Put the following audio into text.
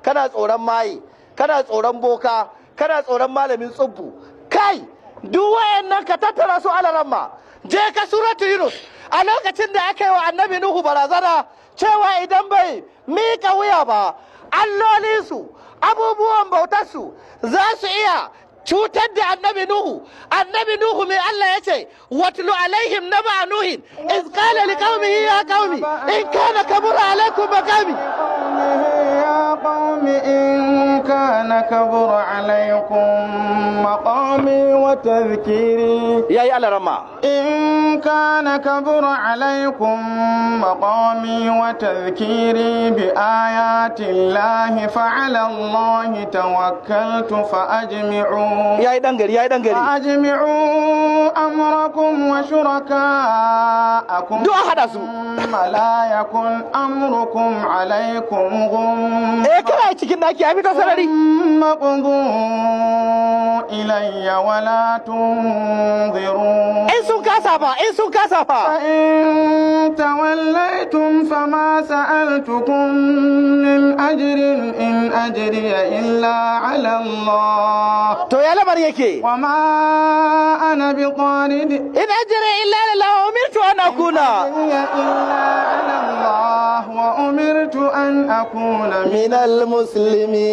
kana tsoron maye, kana tsoron boka, kana tsoron malamin tsubbu. Kai duk wayannan ka tattara su alaramma. Je ka suratu Yunus a lokacin da aka yi wa annabi Nuhu barazana cewa idan bai mika wuya ba allolinsu abubuwan bautarsu za su iya cutar da annabi Nuhu mai Allah ya ce watlu alaihim naba nuhin iz qala liqaumihi ya qaumi in kana kabura alaikum maqami يا قوم إن كان كبر عليكم مقامي وتذكيري يا الله رما إن كان كبر عليكم مقامي وتذكيري بآيات الله فعلى الله توكلت فأجمعوا فأجمعوا أمركم وشركاءكم ثم لا يكن أمركم عليكم غم ثم اقضوا إلي ولا تنظرون فإن توليتم فما سألتكم من أجر إن أجري إلا على الله وما أنا بطارد إن أجري إلا لله وأمرت أن أكون إلا على الله وأمرت أن أكون من المسلمين.